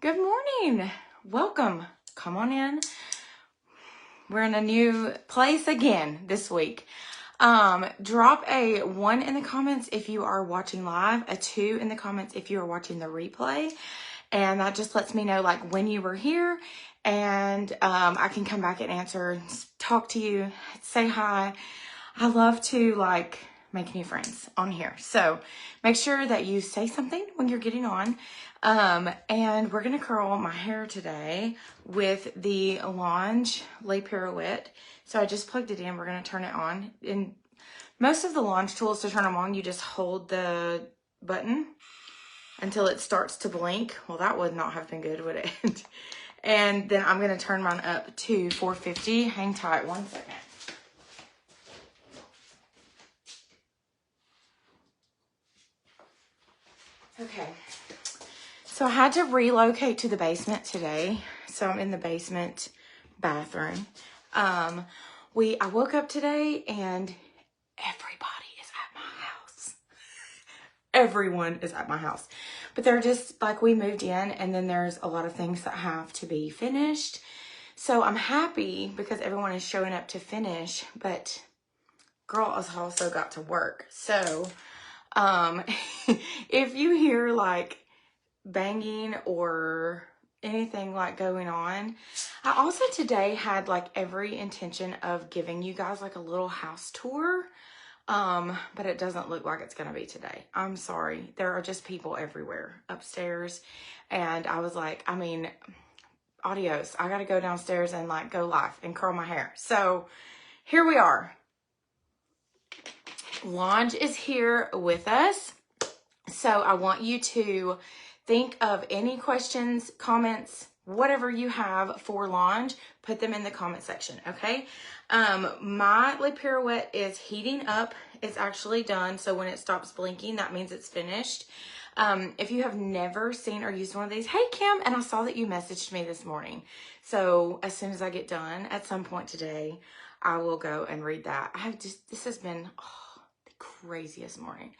Good morning. Welcome. Come on in. We're in a new place again this week. Drop a 1 in the comments if you are watching live, a 2 in the comments if you are watching the replay. And that just lets me know like when you were here, and I can come back and answer, talk to you, say hi. I love to like make new friends on here. So make sure that you say something when you're getting on. And we're going to curl my hair today with the Lange Pirouette. So I just plugged it in. We're going to turn it on. And most of the Lange tools, to turn them on, you just hold the button until it starts to blink. Well, that would not have been good, would it? And then I'm going to turn mine up to 450. Hang tight 1 second. Okay, so I had to relocate to the basement today. So I'm in the basement bathroom. I woke up today and everybody is at my house. Everyone is at my house. But they're just like, we moved in and then there's a lot of things that have to be finished. So I'm happy because everyone is showing up to finish, but girl has also got to work. So if you hear like banging or anything like going on, I also today had like every intention of giving you guys like a little house tour, but it doesn't look like it's gonna be today. I'm sorry. There are just people everywhere upstairs, and I was like, adios. I gotta go downstairs and like go live and curl my hair. So here we are. Lange is here with us. So I want you to think of any questions, comments, whatever you have for Lange, put them in the comment section, okay? My lip pirouette is heating up. It's actually done. So when it stops blinking, that means it's finished. If you have never seen or used one of these, hey Kim, and I saw that you messaged me this morning. So as soon as I get done at some point today, I will go and read that. This has been the craziest morning.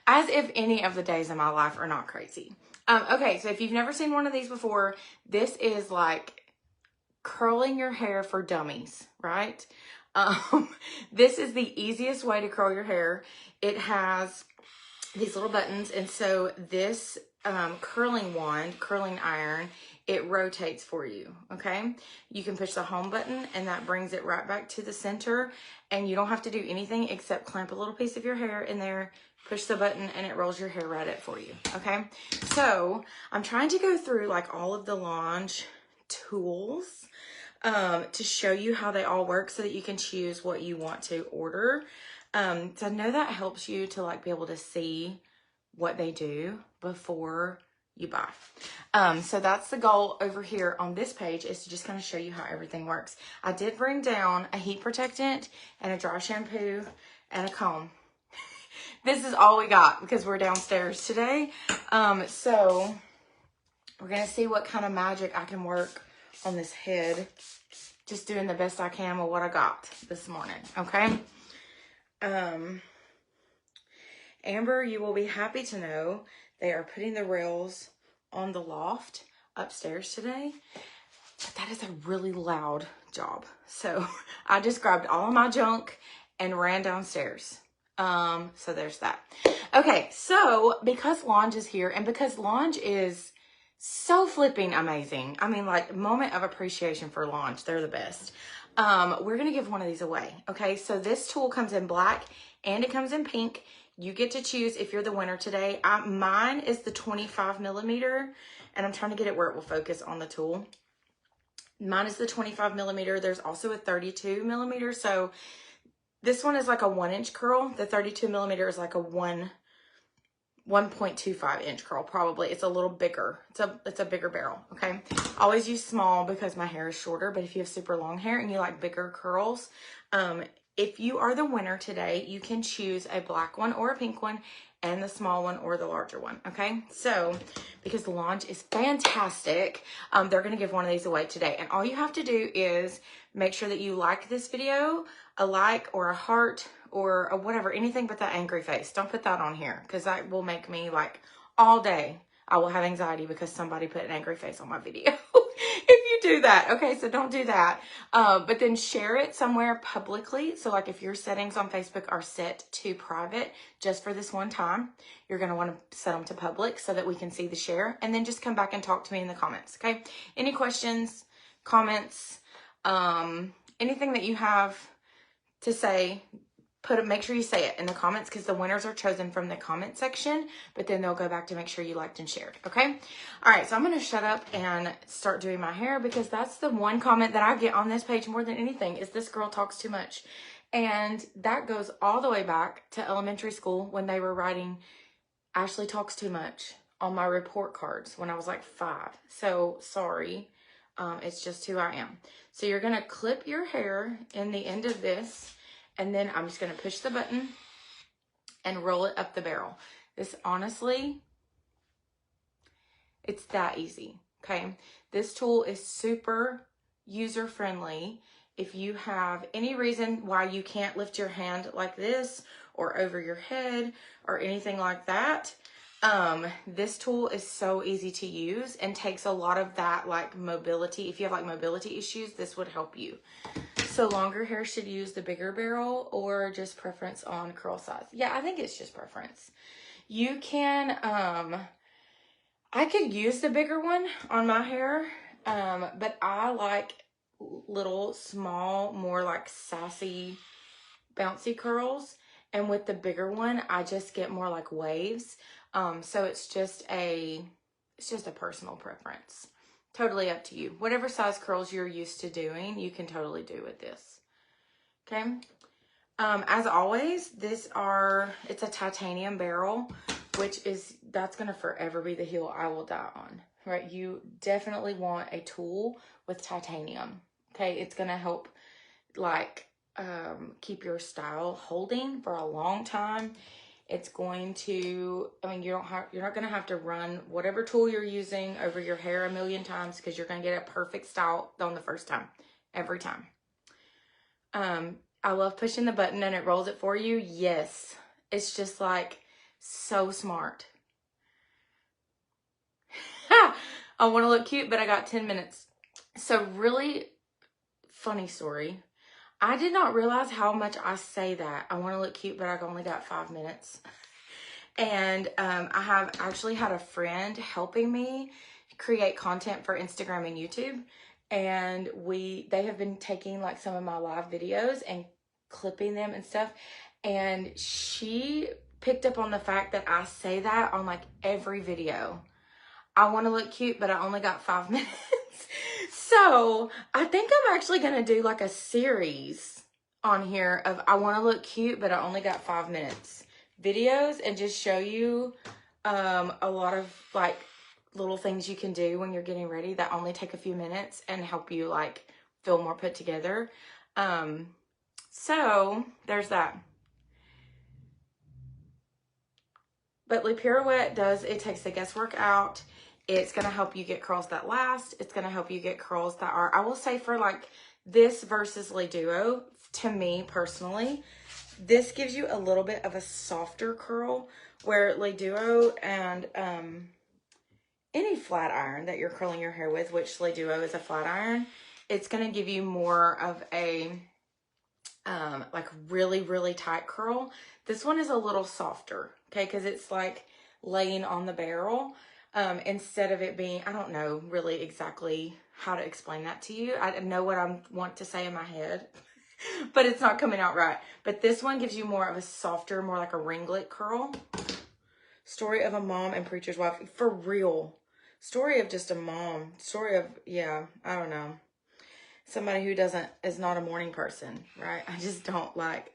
As if any of the days in my life are not crazy. Okay, so if you've never seen one of these before, this is like curling your hair for dummies, right? This is the easiest way to curl your hair. It has these little buttons, and so this curling iron, it rotates for you, okay? You can push the home button and that brings it right back to the center, and you don't have to do anything except clamp a little piece of your hair in there, push the button, and it rolls your hair right up for you, okay? So I'm trying to go through like all of the Lange tools to show you how they all work so that you can choose what you want to order. So I know that helps you to like be able to see what they do before you buy. So that's the goal over here on this page, is to just kind of show you how everything works. I did bring down a heat protectant and a dry shampoo and a comb. This is all we got because we're downstairs today. So we're going to see what kind of magic I can work on this head. Just doing the best I can with what I got this morning. Okay. Amber, you will be happy to know they are putting the rails on the loft upstairs today. But that is a really loud job. So I just grabbed all of my junk and ran downstairs. So there's that. Okay, so because Lange is here and because Lange is so flipping amazing, I mean, like, moment of appreciation for Lange. They're the best. We're going to give one of these away. Okay, so this tool comes in black and it comes in pink. You get to choose if you're the winner today. Mine is the 25 millimeter, and I'm trying to get it where it will focus on the tool. Mine is the 25 millimeter. There's also a 32 millimeter. So this one is like a 1-inch curl. The 32 millimeter is like a 1.25 inch curl, probably. It's a little bigger. It's a bigger barrel, okay? I always use small because my hair is shorter, but if you have super long hair and you like bigger curls, if you are the winner today, you can choose a black one or a pink one, and the small one or the larger one, okay? So, because the Lange is fantastic, they're gonna give one of these away today. And all you have to do is make sure that you like this video, a like or a heart or a whatever, anything but that angry face. Don't put that on here because that will make me like all day I will have anxiety because somebody put an angry face on my video. If you do that. Okay, so don't do that. But then share it somewhere publicly. So like if your settings on Facebook are set to private just for this one time, you're going to want to set them to public so that we can see the share. And then just come back and talk to me in the comments. Okay. Any questions, comments, anything that you have to say, make sure you say it in the comments, because the winners are chosen from the comment section, but then they'll go back to make sure you liked and shared. Okay. All right. So I'm going to shut up and start doing my hair, because that's the one comment that I get on this page more than anything is this girl talks too much. And that goes all the way back to elementary school when they were writing Ashley talks too much on my report cards when I was like 5. So sorry. It's just who I am. So you're going to clip your hair in the end of this. And then I'm just going to push the button and roll it up the barrel. This, honestly, it's that easy, okay? This tool is super user-friendly. If you have any reason why you can't lift your hand like this or over your head or anything like that, this tool is so easy to use and takes a lot of that like mobility. If you have like mobility issues, this would help you. So longer hair should use the bigger barrel, or just preference on curl size? Yeah, I think it's just preference. You can, I could use the bigger one on my hair, but I like little, small, more like sassy, bouncy curls. And with the bigger one, I just get more like waves. So it's just a personal preference. Totally up to you. Whatever size curls you're used to doing, you can totally do with this. Okay. As always, it's a titanium barrel, that's going to forever be the hill I will die on, right? You definitely want a tool with titanium. Okay. It's going to help like, keep your style holding for a long time. It's going to, I mean, you're not going to have to run whatever tool you're using over your hair a million times, because you're going to get a perfect style on the first time, every time. I love pushing the button and it rolls it for you. Yes. It's just like so smart. I want to look cute, but I got 10 minutes. So really funny story. I did not realize how much I say that. I want to look cute, but I've only got 5 minutes. And I have actually had a friend helping me create content for Instagram and YouTube. And they have been taking like some of my live videos and clipping them and stuff. And she picked up on the fact that I say that on like every video. I want to look cute, but I only got 5 minutes. So I think I'm actually going to do like a series on here of I want to look cute, but I only got 5 minutes videos, and just show you a lot of like little things you can do when you're getting ready that only take a few minutes and help you like feel more put together. So there's that. But Le Pirouette takes the guesswork out. It's going to help you get curls that last. It's going to help you get curls that are, I will say, for like this versus Le Duo, to me personally, this gives you a little bit of a softer curl, where Le Duo and any flat iron that you're curling your hair with, which Le Duo is a flat iron, it's going to give you more of a like really, really tight curl. This one is a little softer, okay, because it's like laying on the barrel. Instead of it being, I don't know really exactly how to explain that to you. I know what I want to say in my head, but it's not coming out right. But this one gives you more of a softer, more like a ringlet curl. Story of a mom and preacher's wife. For real. Story of just a mom. Story of, yeah, I don't know. Somebody who is not a morning person, right? I just don't like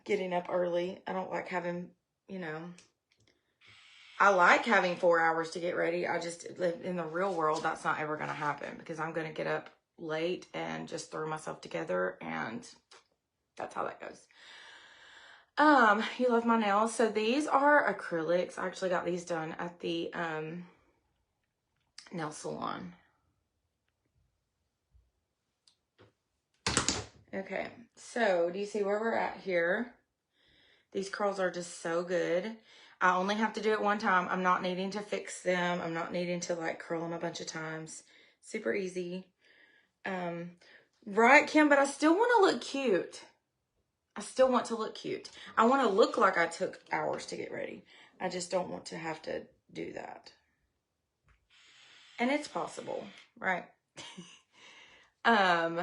getting up early. I don't like having, I like having 4 hours to get ready. I just, in the real world, that's not ever going to happen, because I'm going to get up late and just throw myself together, and that's how that goes. You love my nails. So these are acrylics. I actually got these done at the nail salon. Okay, so do you see where we're at here? These curls are just so good. I only have to do it one time. I'm not needing to fix them. I'm not needing to like curl them a bunch of times. Super easy. Right, Kim, but I still want to look cute. I still want to look cute. I want to look like I took hours to get ready. I just don't want to have to do that. And it's possible, right? My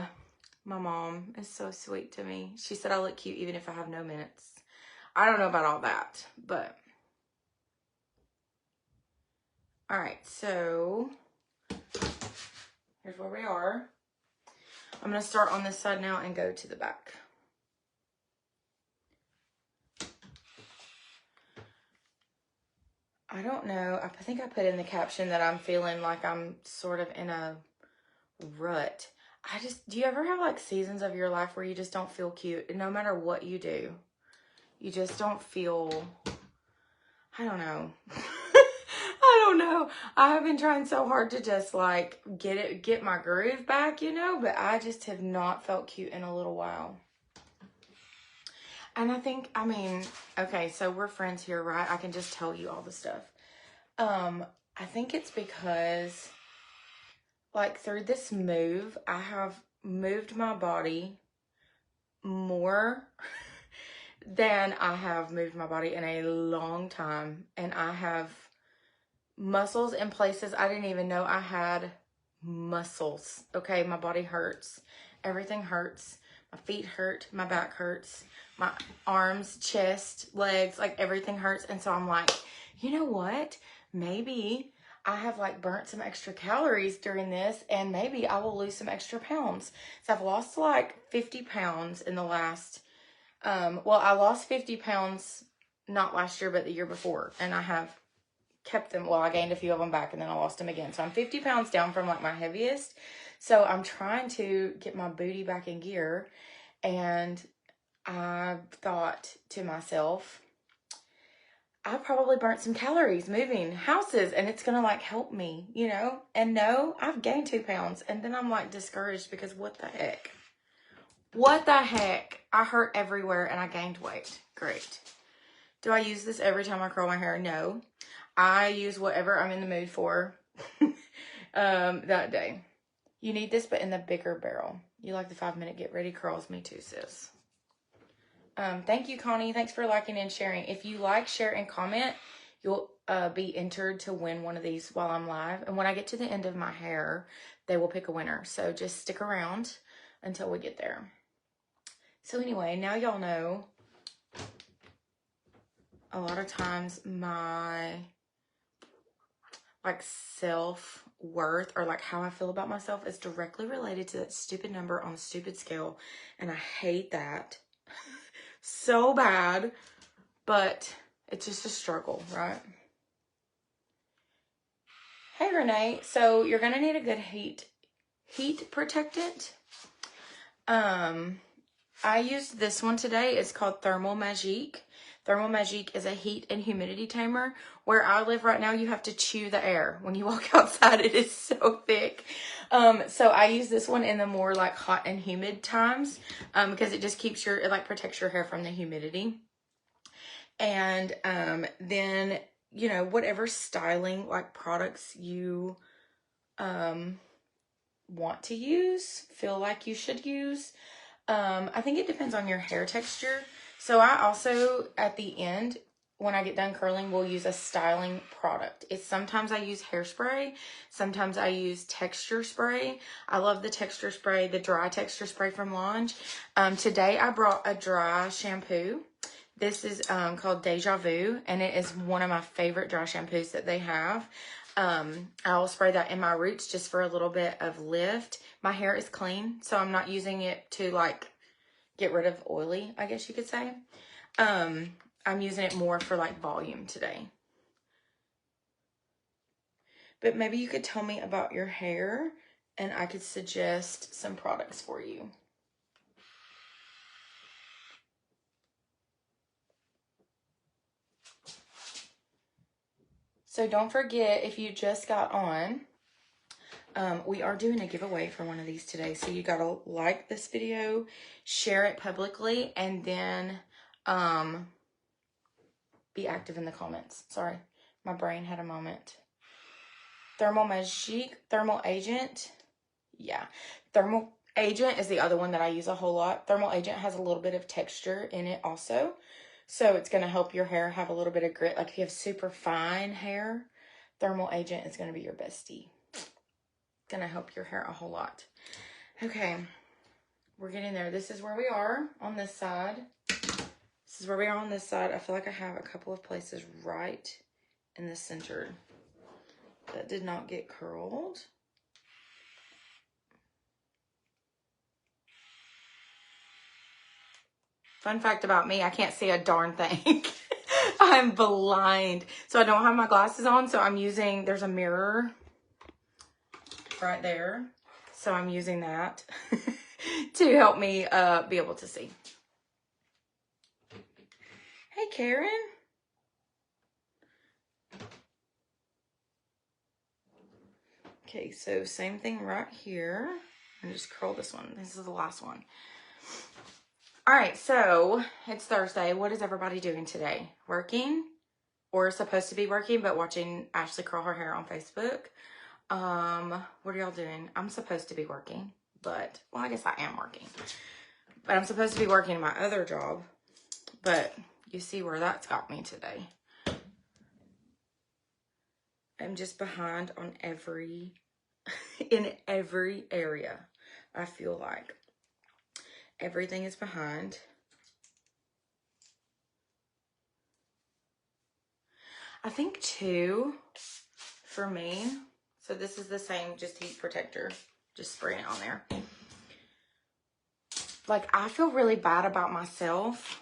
mom is so sweet to me. She said I look cute even if I have no minutes. I don't know about all that, but all right, so here's where we are. I'm going to start on this side now and go to the back. I don't know. I think I put in the caption that I'm feeling like I'm sort of in a rut. Do you ever have like seasons of your life where you just don't feel cute? And no matter what you do, you just don't feel, I don't know. I don't know. I have been trying so hard to just like get my groove back, you know, but I just have not felt cute in a little while. And I think, I mean, okay, so we're friends here, right? I can just tell you all the stuff. I think it's because like through this move, I have moved my body more than I have moved my body in a long time. And I have muscles in places I didn't even know I had muscles. Okay, my body hurts. Everything hurts. My feet hurt. My back hurts. My arms, chest, legs, like everything hurts. And so I'm like, you know what? Maybe I have like burnt some extra calories during this and maybe I will lose some extra pounds. So I've lost like 50 pounds in the last, well, I lost 50 pounds, not last year, but the year before. And I have kept them. Well, I gained a few of them back and then I lost them again. So I'm 50 pounds down from like my heaviest. So I'm trying to get my booty back in gear. And I thought to myself, I probably burnt some calories moving houses and it's going to like help me, you know? And no, I've gained 2 pounds and then I'm like discouraged because what the heck? What the heck? I hurt everywhere and I gained weight. Great. Do I use this every time I curl my hair? No. I use whatever I'm in the mood for that day. You need this, but in the bigger barrel. You like the 5-minute get ready curls? Me too, sis. Thank you, Connie. Thanks for liking and sharing. If you like, share, and comment, you'll be entered to win one of these while I'm live. And when I get to the end of my hair, they will pick a winner. So just stick around until we get there. So anyway, now y'all know a lot of times my like self-worth or like how I feel about myself is directly related to that stupid number on the stupid scale. And I hate that so bad, but it's just a struggle, right? Hey, Renee. So you're going to need a good heat protectant. I used this one today. It's called Thermal Magique. Thermal Magique is a heat and humidity tamer. Where I live right now, you have to chew the air. When you walk outside, it is so thick. So I use this one in the more like hot and humid times because it just keeps it like protects your hair from the humidity. And then, you know, whatever styling like products you want to use, feel like you should use. I think it depends on your hair texture. So I also, at the end, when I get done curling, will use a styling product. Sometimes I use hairspray. Sometimes I use texture spray. I love the texture spray, the dry texture spray from Lange. Today I brought a dry shampoo. This is called Deja Vu, and it is one of my favorite dry shampoos that they have. I'll spray that in my roots just for a little bit of lift. My hair is clean, so I'm not using it to like get rid of oily, I guess you could say. I'm using it more for like volume today. But maybe you could tell me about your hair and I could suggest some products for you. So don't forget, if you just got on, we are doing a giveaway for one of these today. So you gotta like this video, share it publicly, and then be active in the comments. Sorry, my brain had a moment. Thermal Magique, Thermal Agent. Yeah, Thermal Agent is the other one that I use a whole lot. Thermal Agent has a little bit of texture in it also. So it's going to help your hair have a little bit of grit. Like if you have super fine hair, Thermal Agent is going to be your bestie. It's going to help your hair a whole lot. Okay, we're getting there. This is where we are on this side. This is where we are on this side. I feel like I have a couple of places right in the center that did not get curled. Fun fact about me, I can't see a darn thing. I'm blind. So I don't have my glasses on, so I'm using, there's a mirror right there. So I'm using that to help me be able to see. Hey, Karen. Okay, so same thing right here. And just curl this one. This is the last one. All right, so it's Thursday. What is everybody doing today? Working? Or supposed to be working, but watching Ashley curl her hair on Facebook? What are y'all doing? I'm supposed to be working, but, well, I guess I am working. But I'm supposed to be working in my other job, but you see where that's got me today. I'm just behind on in every area, I feel like. Everything is behind. I think too, for me, so this is the same, just heat protector, just spraying it on there. Like, I feel really bad about myself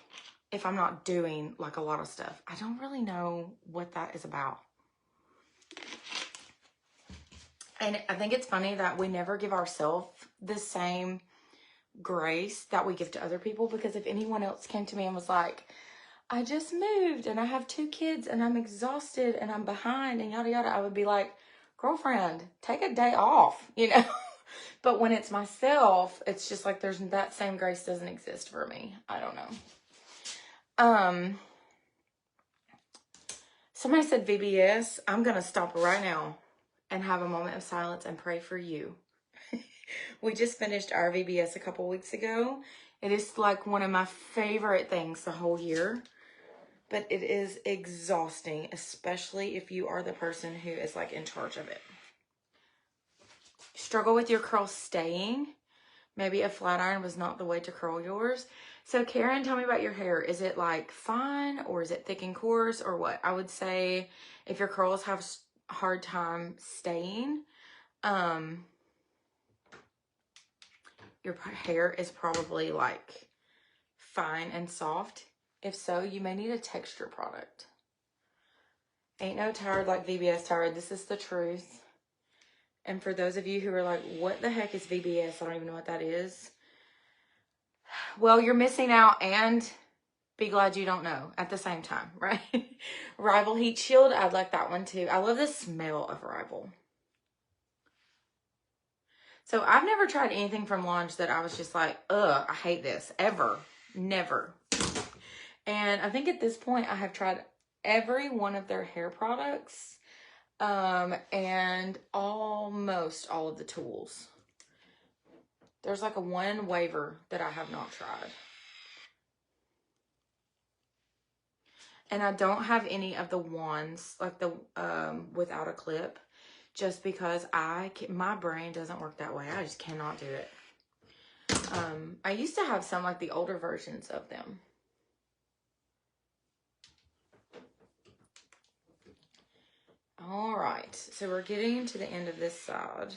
if I'm not doing like a lot of stuff. I don't really know what that is about. And I think it's funny that we never give ourselves the same grace that we give to other people, because if anyone else came to me and was like, I just moved and I have 2 kids and I'm exhausted and I'm behind and yada yada, I would be like, girlfriend, take a day off, you know. But when it's myself, it's just like there's that same grace doesn't exist for me. I don't know. Somebody said VBS. I'm gonna stop right now and have a moment of silence and pray for you. We just finished our VBS a couple weeks ago. It is like one of my favorite things the whole year, but it is exhausting, especially if you are the person who is like in charge of it. Struggle with your curls staying. Maybe a flat iron was not the way to curl yours. So Karen, tell me about your hair. Is it like fine or is it thick and coarse or what? I would say if your curls have a hard time staying, your hair is probably like fine and soft. If so, you may need a texture product. Ain't no tired like VBS tired. This is the truth. And for those of you who are like, what the heck is VBS? I don't even know what that is. Well, you're missing out and be glad you don't know at the same time, right? Rival Heat Shield. I'd like that one too. I love the smell of Rival. So I've never tried anything from Lange that I was just like, ugh, I hate this, ever, never. And I think at this point I have tried every one of their hair products and almost all of the tools. There's like a one waver that I have not tried. And I don't have any of the wands, like the without a clip, just because my brain doesn't work that way. I just cannot do it. I used to have some like the older versions of them. All right, so we're getting to the end of this side.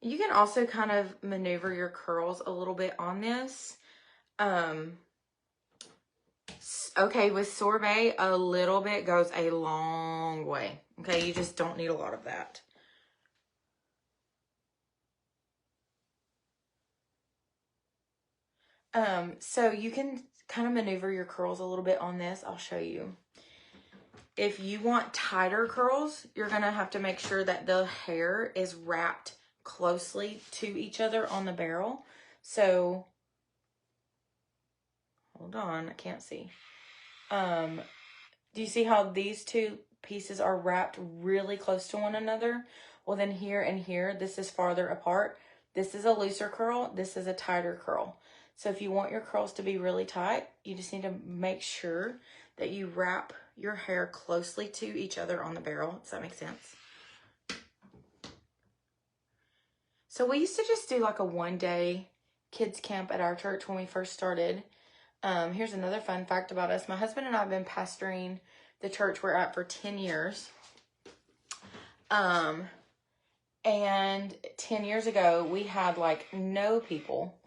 You can also kind of maneuver your curls a little bit on this. Okay, with sorbet, a little bit goes a long way. Okay, you just don't need a lot of that. So you can kind of maneuver your curls a little bit on this. I'll show you. If you want tighter curls, you're going to have to make sure that the hair is wrapped closely to each other on the barrel. So, hold on, I can't see. Do you see how these two pieces are wrapped really close to one another? Well, then here and here, this is farther apart. This is a looser curl. This is a tighter curl. So if you want your curls to be really tight, you just need to make sure that you wrap your hair closely to each other on the barrel. Does that make sense? So we used to just do like a one-day kids camp at our church when we first started. Here's another fun fact about us. My husband and I have been pastoring the church we're at for 10 years. And 10 years ago, we had like no people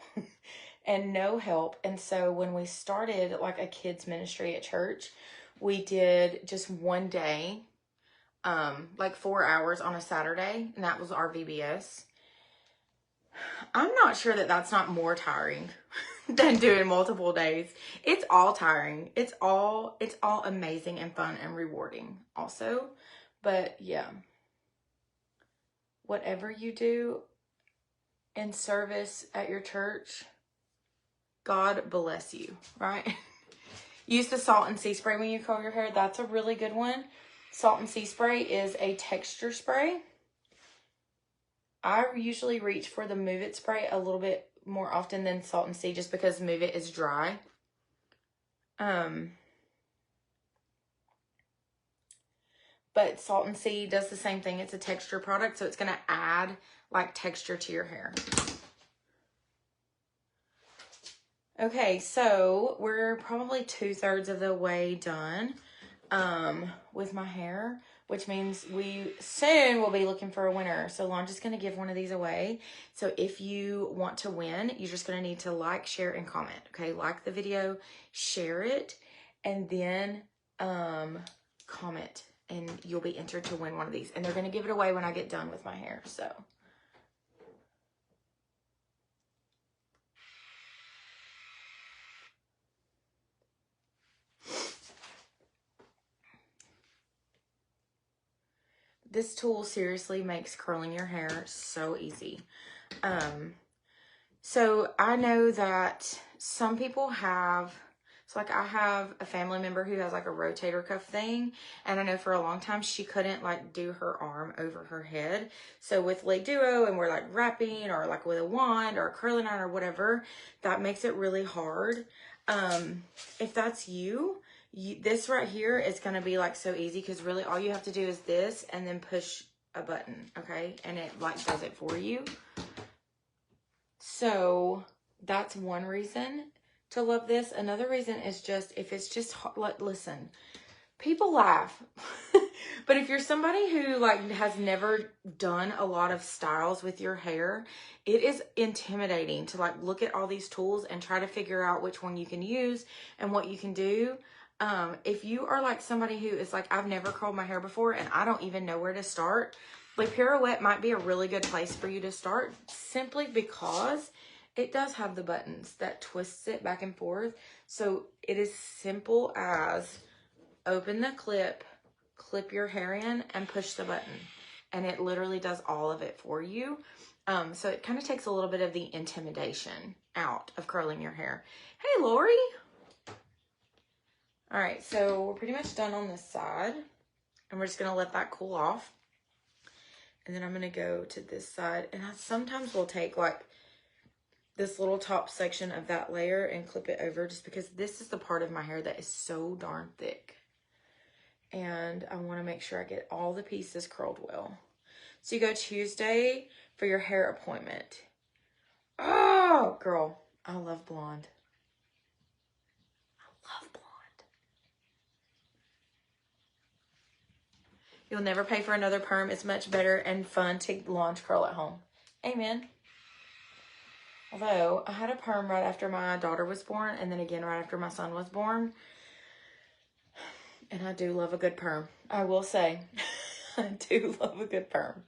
and no help. And so when we started like a kids ministry at church, we did just one day, like 4 hours on a Saturday, and that was our VBS. I'm not sure that that's not more tiring than doing multiple days. It's all tiring. It's all amazing and fun and rewarding also. But yeah, whatever you do in service at your church, God bless you, right? Use the Salt and Sea Spray when you curl your hair. That's a really good one. Salt and Sea Spray is a texture spray. I usually reach for the Move It spray a little bit more often than Salt and Sea just because Move It is dry. But Salt and Sea does the same thing. It's a texture product, so it's going to add like texture to your hair. Okay, so we're probably 2/3 of the way done with my hair, which means we soon will be looking for a winner. So Lange is going to give one of these away. So if you want to win, you're just going to need to like, share, and comment. Okay, like the video, share it, and then comment, and you'll be entered to win one of these. And they're going to give it away when I get done with my hair. So this tool seriously makes curling your hair so easy. So I know that some people have, so like I have a family member who has like a rotator cuff thing, and I know for a long time she couldn't like do her arm over her head. So with Leg Duo, and we're like wrapping or like with a wand or a curling iron or whatever, that makes it really hard. If that's you, this right here is going to be like so easy, because really all you have to do is this and then push a button, okay? And it like does it for you. So that's one reason to love this. Another reason is just, if it's just hard, listen, people laugh. But if you're somebody who like has never done a lot of styles with your hair, it is intimidating to like look at all these tools and try to figure out which one you can use and what you can do. If you are like somebody who is like, I've never curled my hair before and I don't even know where to start, like Pirouette might be a really good place for you to start, simply because it does have the buttons that twists it back and forth. So it is simple as open the clip your hair in, and push the button. And it literally does all of it for you. So it kind of takes a little bit of the intimidation out of curling your hair. Hey, Lori. All right, so we're pretty much done on this side. And we're just going to let that cool off. And then I'm going to go to this side. And I sometimes will take like this little top section of that layer and clip it over, just because this is the part of my hair that is so darn thick. And I want to make sure I get all the pieces curled well. So you go Tuesday for your hair appointment. Oh, girl, I love blonde. I love blonde. You'll never pay for another perm. It's much better and fun to launch curl at home. Amen. Although I had a perm right after my daughter was born, and then again right after my son was born. And I do love a good perm. I will say, I do love a good perm.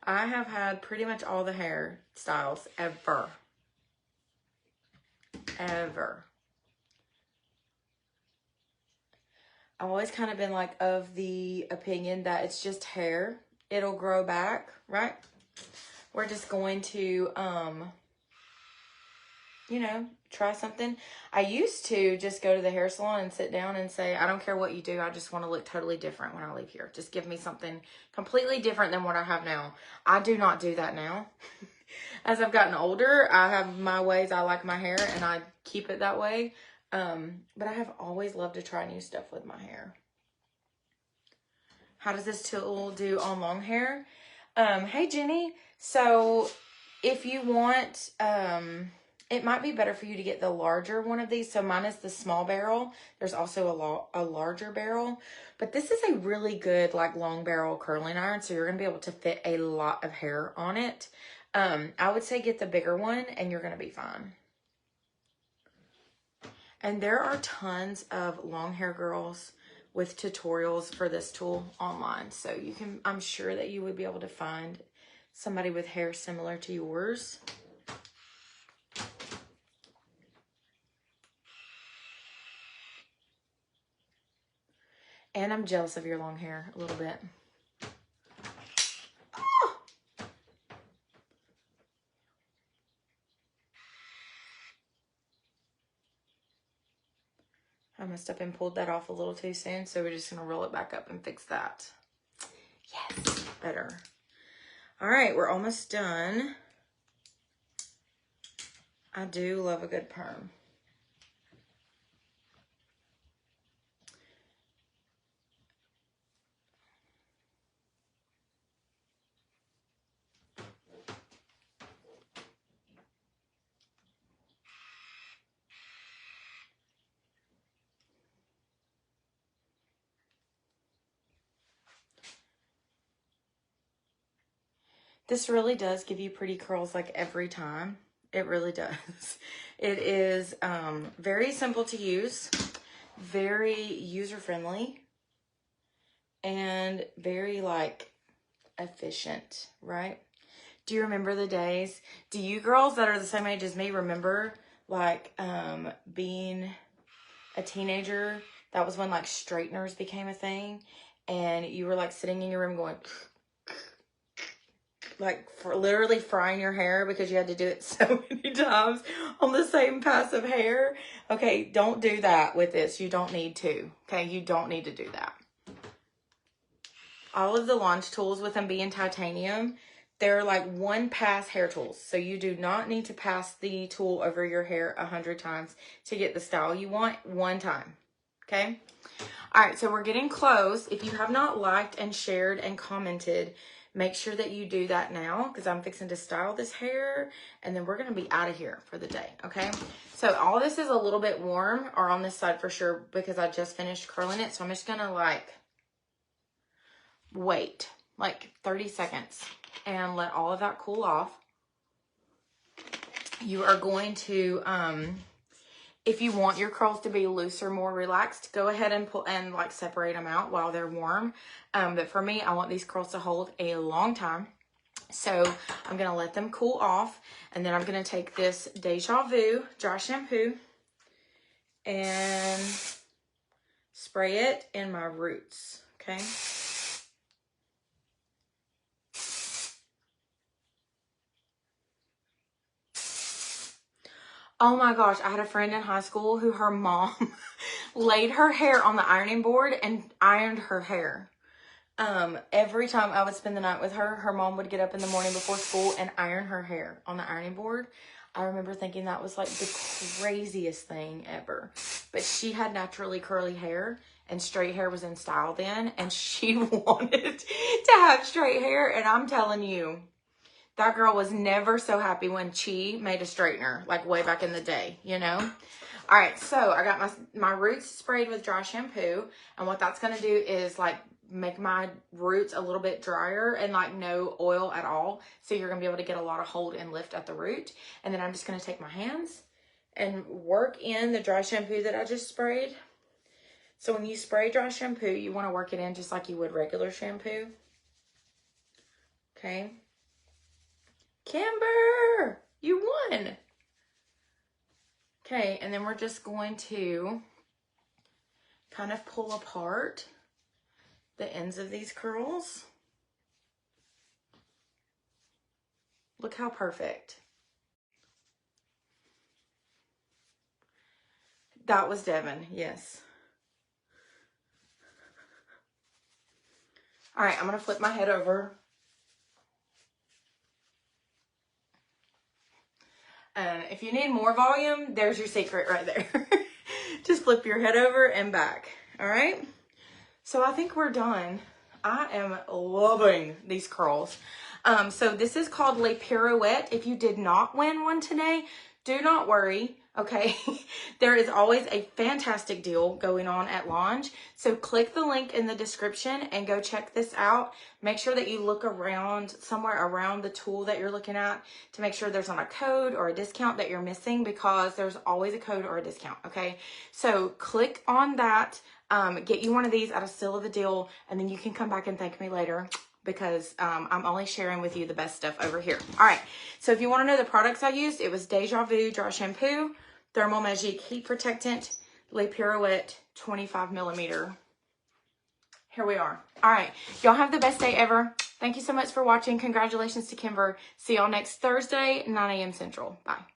I have had pretty much all the hair styles ever. Ever. I've always kind of been like of the opinion that it's just hair. It'll grow back, right? We're just going to, you know, try something. I used to just go to the hair salon and sit down and say, I don't care what you do. I just want to look totally different when I leave here. Just give me something completely different than what I have now. I do not do that now. As I've gotten older, I have my ways. I like my hair and I keep it that way. But I have always loved to try new stuff with my hair. How does this tool do on long hair? Hey, Jenny. So if you want, it might be better for you to get the larger one of these. So mine is the small barrel. There's also a larger barrel. But this is a really good, like, long barrel curling iron. So you're going to be able to fit a lot of hair on it. I would say get the bigger one and you're going to be fine. And there are tons of long hair girls with tutorials for this tool online. So you can, I'm sure that you would be able to find somebody with hair similar to yours. And I'm jealous of your long hair a little bit. Oh! I messed up and pulled that off a little too soon, so we're just gonna roll it back up and fix that. Yes, better. All right, we're almost done. I do love a good perm. This really does give you pretty curls like every time. It really does. It is very simple to use, very user-friendly, and very like efficient, right? Do you remember the days? Do you girls that are the same age as me remember like being a teenager? That was when like straighteners became a thing, and you were like sitting in your room going like for literally frying your hair because you had to do it so many times on the same pass of hair. Okay, don't do that with this. You don't need to. Okay, you don't need to do that. All of the Lange tools, with them being titanium, they're like one pass hair tools. So you do not need to pass the tool over your hair 100 times to get the style you want one time. Okay? All right, so we're getting close. If you have not liked and shared and commented, make sure that you do that now, because I'm fixing to style this hair and then we're going to be out of here for the day. Okay? So all this is a little bit warm, or on this side for sure, because I just finished curling it. So I'm just going to like wait like 30 seconds and let all of that cool off. You are going to, if you want your curls to be looser, more relaxed, go ahead and pull and like separate them out while they're warm. But for me, I want these curls to hold a long time. So I'm going to let them cool off, and then I'm going to take this Deja Vu dry shampoo and spray it in my roots. Okay. Oh my gosh, I had a friend in high school who her mom laid her hair on the ironing board and ironed her hair. Every time I would spend the night with her, her mom would get up in the morning before school and iron her hair on the ironing board. I remember thinking that was like the craziest thing ever. But she had naturally curly hair, and straight hair was in style then, and she wanted to have straight hair. And I'm telling you, that girl was never so happy when Chi made a straightener, like way back in the day, you know? All right, so I got my roots sprayed with dry shampoo, and what that's gonna do is like make my roots a little bit drier and like no oil at all. So you're gonna be able to get a lot of hold and lift at the root. And then I'm just gonna take my hands and work in the dry shampoo that I just sprayed. So when you spray dry shampoo, you wanna work it in just like you would regular shampoo. Okay. Kimber, you won. Okay, and then we're just going to kind of pull apart the ends of these curls. Look how perfect. That was Devin, yes. All right, I'm going to flip my head over. And if you need more volume, there's your secret right there. Just flip your head over and back. All right. So I think we're done. I am loving these curls. So this is called Le Pirouette. If you did not win one today, do not worry. Okay. There is always a fantastic deal going on at Lange. So click the link in the description and go check this out. Make sure that you look around somewhere around the tool that you're looking at to make sure there's not a code or a discount that you're missing, because there's always a code or a discount. Okay. So click on that. Get you one of these at a steal of the deal, and then you can come back and thank me later, because I'm only sharing with you the best stuff over here. All right, so if you want to know the products I used, it was Deja Vu Dry Shampoo, Thermal Magic Heat Protectant, Le Pirouette 25 millimeter. Here we are. All right, y'all have the best day ever. Thank you so much for watching. Congratulations to Kimber. See y'all next Thursday, 9 a.m. Central. Bye.